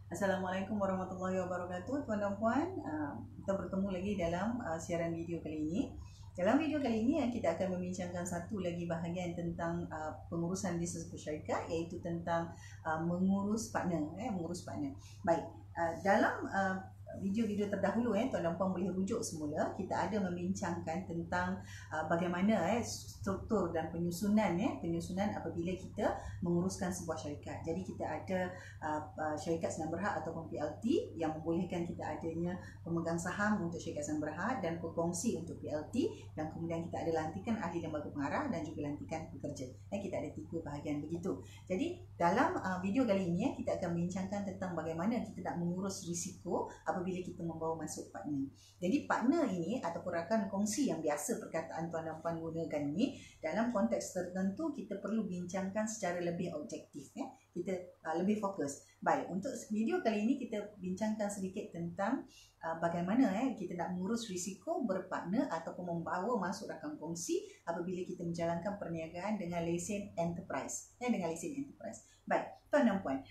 Assalamualaikum warahmatullahi wabarakatuh, tuan dan puan. Kita bertemu lagi dalam siaran video kali ini. Dalam video kali ini kita akan membincangkan satu lagi bahagian tentang pengurusan bisnes bersyarikat, iaitu tentang mengurus partner. Mengurus partner. Baik, dalam video-video terdahulu tuan dan puan boleh rujuk semula. Kita ada membincangkan tentang bagaimana struktur dan penyusunan apabila kita menguruskan sebuah syarikat. Jadi kita ada syarikat senang berhad ataupun PLT yang membolehkan kita adanya pemegang saham untuk syarikat senang berhad dan pekongsi untuk PLT, dan kemudian kita ada lantikan ahli lembaga pengarah dan juga lantikan pekerja. Kita ada 3 bahagian begitu. Jadi dalam video kali ini kita akan membincangkan tentang bagaimana kita nak mengurus risiko apabila kita membawa masuk partner. Jadi partner ini ataupun rakan kongsi yang biasa perkataan tuan dan puan gunakan ini, dalam konteks tertentu kita perlu bincangkan secara lebih objektif, kita lebih fokus. Baik, untuk video kali ini kita bincangkan sedikit tentang bagaimana kita nak mengurus risiko berpartner ataupun membawa masuk rakan kongsi apabila kita menjalankan perniagaan dengan lesen enterprise. Dengan lesen enterprise. Baik, tuan dan puan,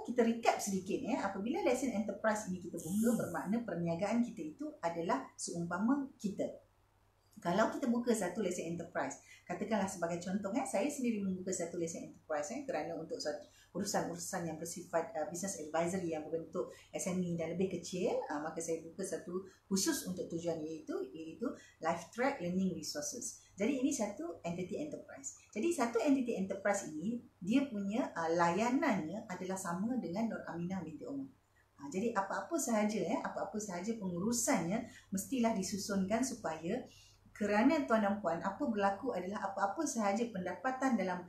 kita recap sedikit apabila lesen enterprise ini kita buka, bermakna perniagaan kita itu adalah seumpama kita. Kalau kita buka satu lesen enterprise, katakanlah sebagai contoh, saya sendiri membuka satu lesen enterprise kerana untuk satu urusan-urusan yang bersifat business advisory yang berbentuk SME dan lebih kecil, maka saya buka satu khusus untuk tujuan iaitu Lifetrack Learning Resources. Jadi ini satu entity enterprise. Jadi satu entity enterprise ini dia punya layanannya adalah sama dengan Nur Aminah binti Omar. Jadi apa-apa sahaja pengurusannya mestilah disusunkan supaya, kerana tuan dan puan, apa berlaku adalah apa-apa sahaja pendapatan dalam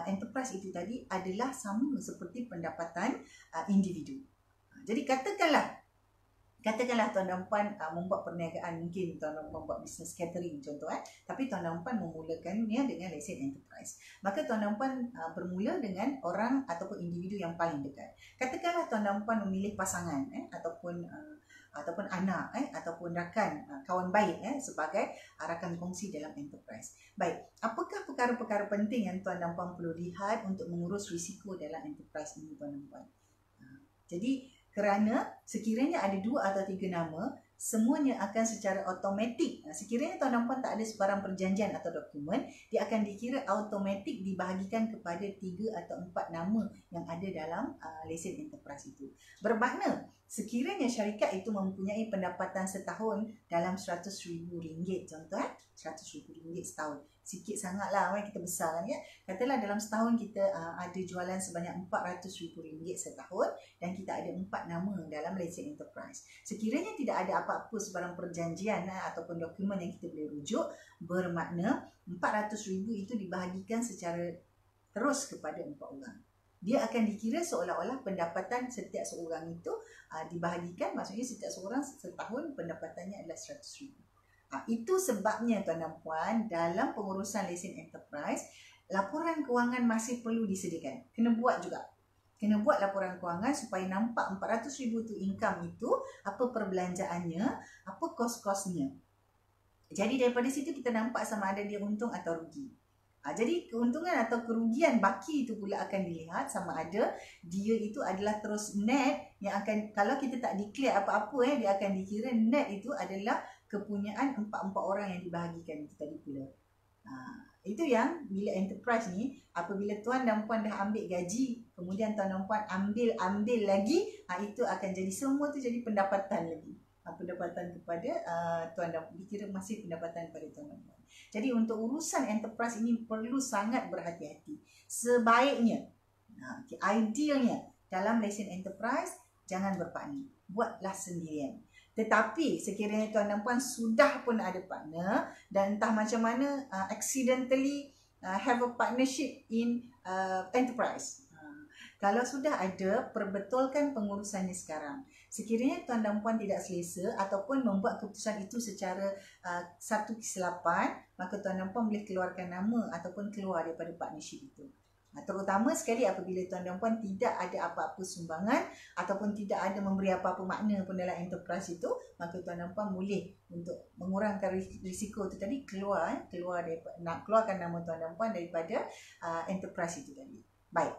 enterprise itu tadi adalah sama seperti pendapatan individu. Jadi katakanlah tuan dan puan membuat perniagaan, mungkin tuan dan puan buat bisnes catering contoh, tapi tuan dan puan memulakannya dengan lesen enterprise. Maka tuan dan puan bermula dengan orang ataupun individu yang paling dekat. Katakanlah tuan dan puan memilih pasangan ataupun anak ataupun rakan kawan baik sebagai rakan kongsi dalam enterprise. Baik, apakah perkara-perkara penting yang tuan dan puan perlu lihat untuk mengurus risiko dalam enterprise ini, tuan dan puan? Jadi kerana sekiranya ada 2 atau 3 nama, semuanya akan secara automatik, sekiranya tuan dan puan tak ada sebarang perjanjian atau dokumen, dia akan dikira automatik dibahagikan kepada 3 atau 4 nama yang ada dalam lesen enterprise itu. Bermakna sekiranya syarikat itu mempunyai pendapatan setahun dalam RM100,000 contoh, RM100,000 setahun. Sikit sangatlah kita besar kan, Katalah dalam setahun kita ada jualan sebanyak RM400,000 setahun dan kita ada 4 nama dalam lesen enterprise. Sekiranya tidak ada apa-apa sebarang perjanjian ataupun dokumen yang kita boleh rujuk, bermakna RM400,000 itu dibahagikan secara terus kepada 4 orang. Dia akan dikira seolah-olah pendapatan setiap seorang itu dibahagikan, maksudnya setiap seorang setahun pendapatannya adalah RM100,000. Itu sebabnya tuan dan puan, dalam pengurusan lesen enterprise, laporan kewangan masih perlu disediakan. Kena buat laporan kewangan supaya nampak RM400,000 tu income itu, apa perbelanjaannya, apa kos-kosnya. Jadi daripada situ kita nampak sama ada dia untung atau rugi. Jadi keuntungan atau kerugian baki itu pula akan dilihat sama ada dia itu adalah terus net yang akan, kalau kita tak declare apa-apa dia akan dikira net itu adalah kepunyaan 4 orang yang dibahagikan itu tadi pula. Itu yang bila enterprise ni, apabila tuan dan puan dah ambil gaji, kemudian tuan dan puan ambil lagi, itu akan jadi semua tu jadi pendapatan lagi. Pendapatan kepada tuan dan dikira masih pendapatan kepada tuan dan puan. Jadi untuk urusan enterprise ini perlu sangat berhati-hati. Sebaiknya, idealnya dalam lesen enterprise jangan berpartner, buatlah sendirian. Tetapi sekiranya tuan dan puan sudah pun ada partner dan entah macam mana accidentally have a partnership in enterprise, kalau sudah ada, perbetulkan pengurusannya sekarang. Sekiranya tuan dan puan tidak selesa ataupun membuat keputusan itu secara satu kesilapan, maka tuan dan puan boleh keluarkan nama ataupun keluar daripada partnership itu. Terutama sekali apabila tuan dan puan tidak ada apa-apa sumbangan ataupun tidak ada memberi apa-apa makna pun dalam enterprise itu, maka tuan dan puan boleh untuk mengurangkan risiko itu tadi keluarkan nama tuan dan puan daripada enterprise itu tadi. Baik.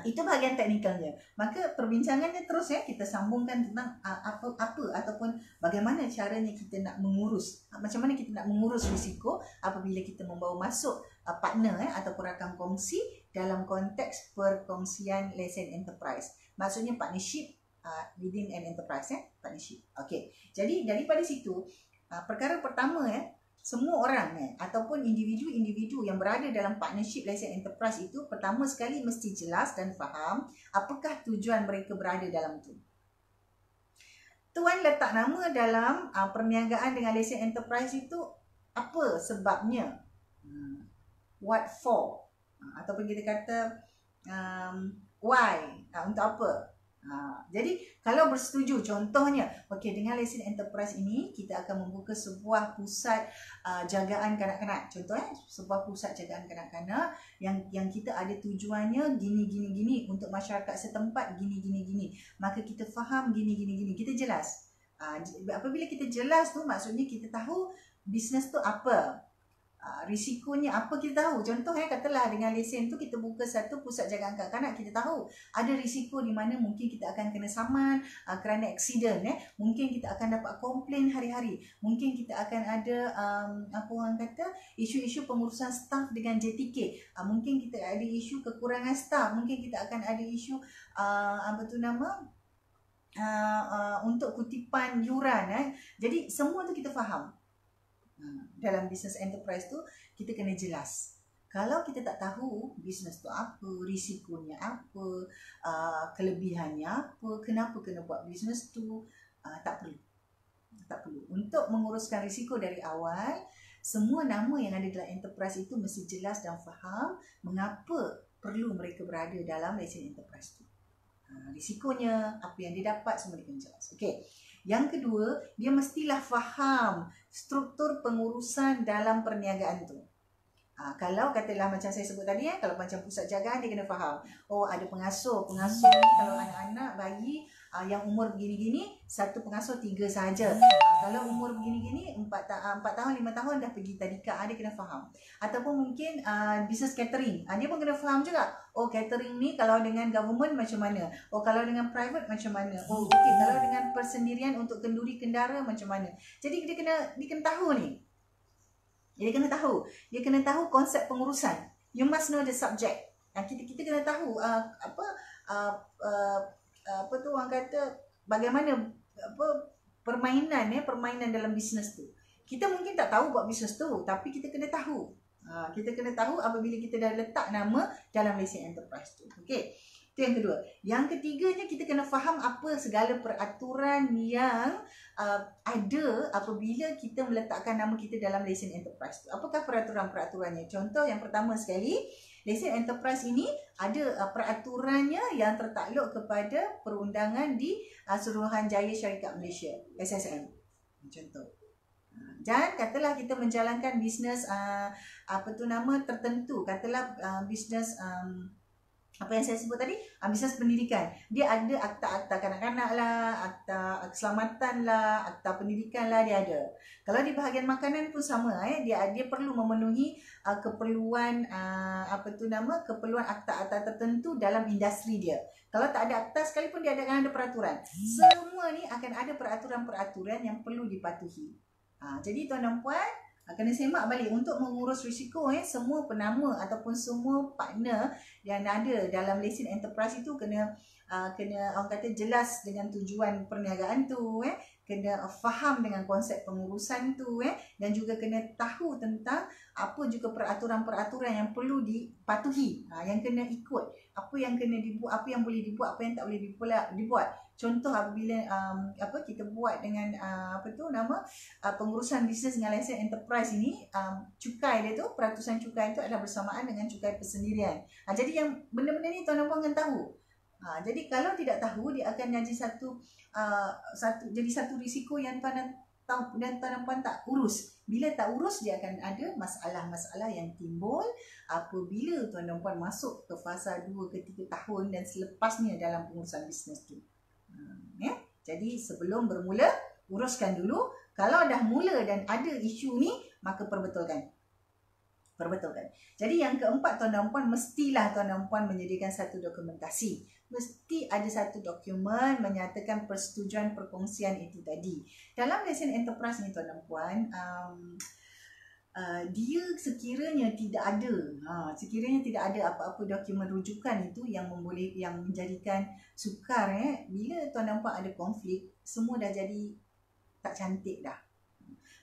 Itu bahagian teknikalnya. Maka perbincangannya terus kita sambungkan tentang apa ataupun bagaimana caranya kita nak mengurus, macam mana kita nak mengurus risiko apabila kita membawa masuk partner ataupun rakan kongsi dalam konteks perkongsian lesen enterprise. Maksudnya partnership within an enterprise, partnership. Okey. Jadi daripada situ, perkara pertama semua orang ataupun individu-individu yang berada dalam partnership lesen enterprise itu pertama sekali mesti jelas dan faham apakah tujuan mereka berada dalam tu. Tuan letak nama dalam perniagaan dengan lesen enterprise itu apa sebabnya? What for? Ataupun kita kata why? Untuk apa? Jadi kalau bersetuju, contohnya dengan lesen enterprise ini kita akan membuka sebuah pusat jagaan kanak-kanak. Contohnya sebuah pusat jagaan kanak-kanak yang kita ada tujuannya gini untuk masyarakat setempat gini. Maka kita faham gini. Kita jelas. Apabila kita jelas tu maksudnya kita tahu bisnes tu apa. Risikonya apa kita tahu. Contoh katalah dengan lesen tu kita buka satu pusat jagaan kanak-kanak, kita tahu ada risiko di mana mungkin kita akan kena saman kerana aksiden, mungkin kita akan dapat komplain hari-hari, mungkin kita akan ada apa orang kata isu-isu pengurusan staf dengan JTK, mungkin kita ada isu kekurangan staf, mungkin kita akan ada isu untuk kutipan yuran. Jadi semua tu kita faham. Dalam bisnes enterprise tu kita kena jelas. Kalau kita tak tahu bisnes tu apa, risikonya apa, kelebihannya apa, kenapa kena buat bisnes tu, tak perlu. Untuk menguruskan risiko dari awal, semua nama yang ada dalam enterprise itu mesti jelas dan faham mengapa perlu mereka berada dalam lesen enterprise tu. Risikonya, apa yang dia dapat, semua dia kena jelas. Okey. Yang kedua, dia mestilah faham struktur pengurusan dalam perniagaan tu. Kalau katalah macam saya sebut tadi, kalau macam pusat jagaan dia kena faham. Oh, ada pengasuh ni kalau anak-anak bayi yang umur begini-gini, satu pengasuh 3 sahaja. Kalau umur begini-gini 4 tahun 5 tahun dah pergi tadika, dia kena faham. Ataupun mungkin bisnes catering, dia pun kena faham juga. Oh, catering ni kalau dengan government macam mana? Oh, kalau dengan private macam mana? Oh, okey, kalau dengan persendirian untuk kenduri kendara macam mana? Jadi dia kena tahu ni. Dia kena tahu konsep pengurusan. You must know the subject. Kita kena tahu apa tu orang kata bagaimana permainan dalam bisnes tu. Kita mungkin tak tahu buat bisnes tu, tapi kita kena tahu. Kita kena tahu apabila kita dah letak nama dalam lesen enterprise tu. Okey. Itu yang kedua. Yang ketiganya, kita kena faham apa segala peraturan yang ada apabila kita meletakkan nama kita dalam lesen enterprise tu. Apakah peraturan-peraturannya? Contoh yang pertama sekali, lesen enterprise ini ada peraturannya yang tertakluk kepada perundangan di Suruhanjaya Syarikat Malaysia, SSM. Contoh. Dan katalah kita menjalankan bisnes tertentu, katalah bisnes apa yang saya sebut tadi, bisnes pendidikan. Dia ada akta-akta kanak-kanak lah, akta keselamatan lah, akta pendidikan lah, dia ada. Kalau di bahagian makanan pun sama, dia perlu memenuhi keperluan keperluan akta-akta tertentu dalam industri dia. Kalau tak ada akta sekalipun, dia akan ada peraturan. Semua ni akan ada peraturan-peraturan yang perlu dipatuhi. Jadi tuan dan puan, kena semak balik untuk mengurus risiko. Semua penama ataupun semua partner yang ada dalam lesen enterprise itu kena orang kata jelas dengan tujuan perniagaan tu, kena faham dengan konsep pengurusan tu, dan juga kena tahu tentang apa juga peraturan-peraturan yang perlu dipatuhi, yang kena ikut, apa yang kena dibuat, apa yang boleh dibuat, apa yang tak boleh dibuat. Contoh apabila kita buat dengan pengurusan bisnes dengan lesen enterprise ini, cukai dia tu, peratusan cukai itu adalah bersamaan dengan cukai persendirian. Jadi yang benda-benda ni tuan-tuan puan akan tahu. Jadi kalau tidak tahu, dia akan jadi satu risiko yang tuan dan tuan-puan tak urus. Bila tak urus, dia akan ada masalah-masalah yang timbul apabila tuan-puan masuk ke fasa 2 ke 3 tahun dan selepasnya dalam pengurusan bisnes tu. Jadi sebelum bermula, uruskan dulu. Kalau dah mula dan ada isu ni, maka perbetulkan. perbetulkan. Jadi yang keempat, tuan dan puan, mestilah tuan dan puan menyediakan satu dokumentasi. Mesti ada satu dokumen menyatakan persetujuan perkongsian itu tadi. Dalam lesen enterprise ni tuan dan puan, dia sekiranya tidak ada apa-apa dokumen rujukan itu yang menjadikan sukar bila tuan dan puan ada konflik, semua dah jadi tak cantik dah.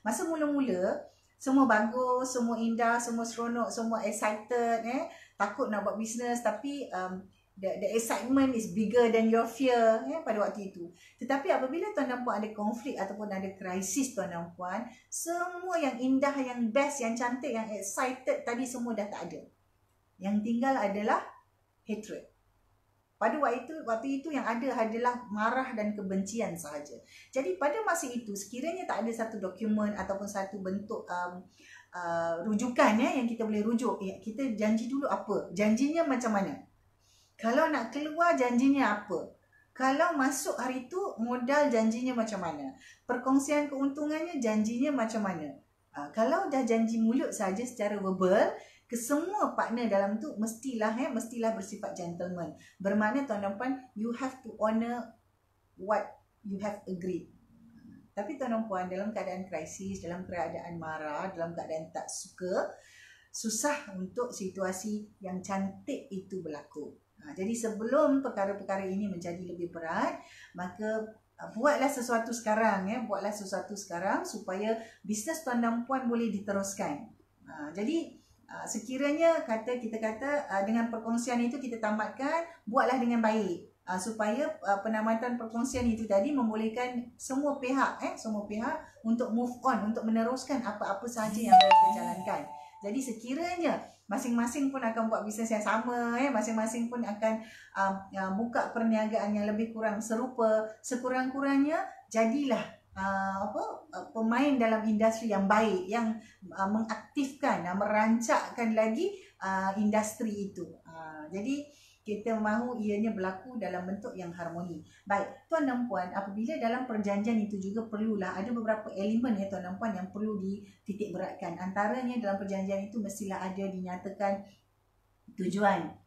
Masa mula-mula semua bagus, semua indah, semua seronok, semua excited, takut nak buat bisnes, tapi the excitement is bigger than your fear pada waktu itu. Tetapi apabila tuan dan puan ada konflik ataupun ada krisis tuan dan puan, semua yang indah, yang best, yang cantik, yang excited tadi semua dah tak ada. Yang tinggal adalah hatred. Pada waktu itu yang ada adalah marah dan kebencian sahaja. Jadi pada masa itu, sekiranya tak ada satu dokumen ataupun satu bentuk rujukan yang kita boleh rujuk, kita janji dulu apa, janjinya macam mana, kalau nak keluar janjinya apa, kalau masuk hari itu modal janjinya macam mana, perkongsian keuntungannya janjinya macam mana. Kalau dah janji mulut saja secara verbal, kesemua partner dalam tu mestilah bersifat gentleman. Bermakna tuan dan puan, you have to honor what you have agreed. Tapi tuan dan puan, dalam keadaan krisis, dalam keadaan marah, dalam keadaan tak suka, susah untuk situasi yang cantik itu berlaku. Jadi sebelum perkara-perkara ini menjadi lebih berat, maka buatlah sesuatu sekarang, buatlah sesuatu sekarang supaya bisnes tuan dan puan boleh diteruskan. Jadi sekiranya kita kata dengan perkongsian itu kita tamatkan, buatlah dengan baik supaya penamatan perkongsian itu tadi membolehkan semua pihak untuk move on, untuk meneruskan apa-apa sahaja yang mereka jalankan. Jadi sekiranya masing-masing pun akan buat bisnes yang sama, masing-masing pun akan buka perniagaan yang lebih kurang serupa, sekurang-kurangnya jadilah pemain dalam industri yang baik, yang mengaktifkan, merancakkan lagi industri itu. Jadi kita mahu ianya berlaku dalam bentuk yang harmoni. Baik, tuan dan puan, apabila dalam perjanjian itu juga perlulah ada beberapa elemen tuan dan puan yang perlu dititik beratkan. Antaranya dalam perjanjian itu mestilah ada dinyatakan tujuan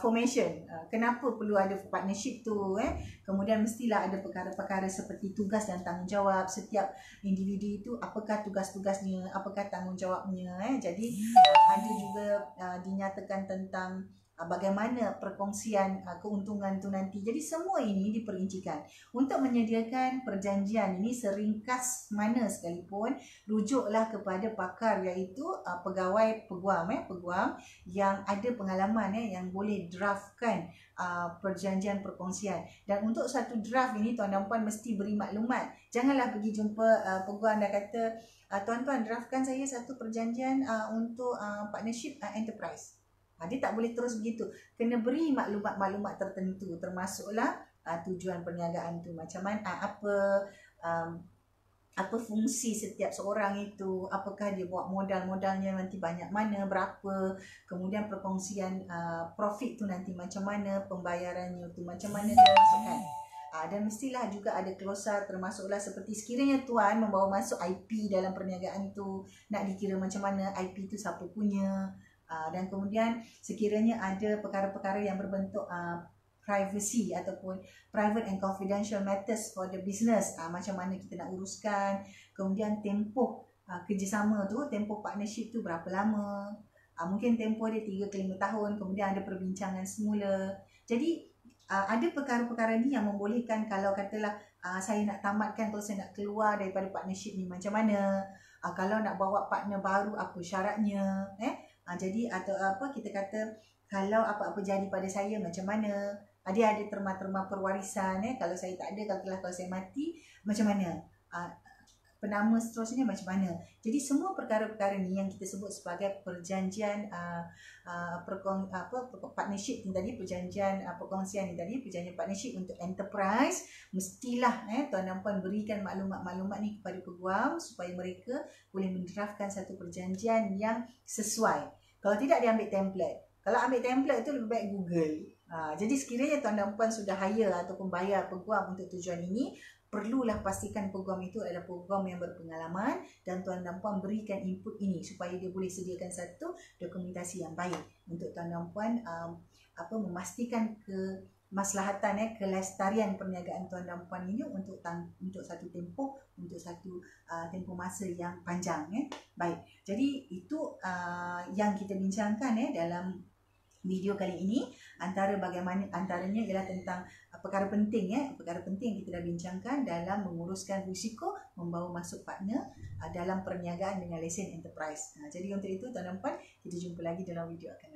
formation, kenapa perlu ada partnership tu, kemudian mestilah ada perkara-perkara seperti tugas dan tanggungjawab setiap individu itu, apakah tugas-tugasnya, apakah tanggungjawabnya. Jadi ada juga dinyatakan tentang bagaimana perkongsian keuntungan tu nanti. Jadi semua ini diperincikan. Untuk menyediakan perjanjian ini seringkas mana sekalipun, rujuklah kepada pakar, iaitu pegawai peguam yang ada pengalaman yang boleh draftkan perjanjian perkongsian. Dan untuk satu draft ini tuan dan puan mesti beri maklumat. Janganlah pergi jumpa peguam dan kata, tuan-tuan draftkan saya satu perjanjian untuk partnership enterprise. Dia tak boleh terus begitu. Kena beri maklumat-maklumat tertentu, termasuklah tujuan perniagaan tu macam mana, apa fungsi setiap seorang itu, apakah dia buat modalnya nanti banyak mana, berapa, kemudian perkongsian profit tu nanti macam mana, pembayarannya tu macam mana dia masukkan. Dan mestilah juga ada klausa, termasuklah seperti sekiranya tuan membawa masuk IP dalam perniagaan itu, nak dikira macam mana IP tu siapa punya. Dan kemudian sekiranya ada perkara-perkara yang berbentuk privacy ataupun private and confidential matters for the business, macam mana kita nak uruskan, kemudian tempoh kerjasama tu, tempoh partnership tu berapa lama, mungkin tempoh dia 3 ke 5 tahun, kemudian ada perbincangan semula. Jadi ada perkara-perkara ni yang membolehkan, kalau katalah saya nak tamatkan, kalau saya nak keluar daripada partnership ni macam mana, kalau nak bawa partner baru apa syaratnya, jadi atau kita kata kalau apa-apa jadi pada saya macam mana, dia ada terma-terma perwarisan, kalau saya tak ada, kalau saya mati macam mana, penama seterusnya macam mana. Jadi semua perkara-perkara ni yang kita sebut sebagai perjanjian partnership ni tadi, perjanjian perkongsian ni tadi, perjanjian partnership untuk enterprise, mestilah tuan dan puan berikan maklumat-maklumat ni kepada peguam supaya mereka boleh mendraftkan satu perjanjian yang sesuai. Kalau tidak, dia ambil template. Kalau ambil template tu lebih baik Google. Jadi sekiranya tuan dan puan sudah hire ataupun bayar peguam untuk tujuan ini, perlulah pastikan program itu adalah program yang berpengalaman dan tuan dan puan berikan input ini supaya dia boleh sediakan satu dokumentasi yang baik untuk tuan dan puan memastikan kemaslahatan kelestarian perniagaan tuan dan puan ini untuk satu tempoh tempoh masa yang panjang Baik. Jadi itu yang kita bincangkan dalam video kali ini. Antaranya ialah tentang perkara penting perkara penting kita dah bincangkan dalam menguruskan risiko membawa masuk partner dalam perniagaan dengan lesen enterprise. Jadi untuk itu tuan dan puan, kita jumpa lagi dalam video akan datang.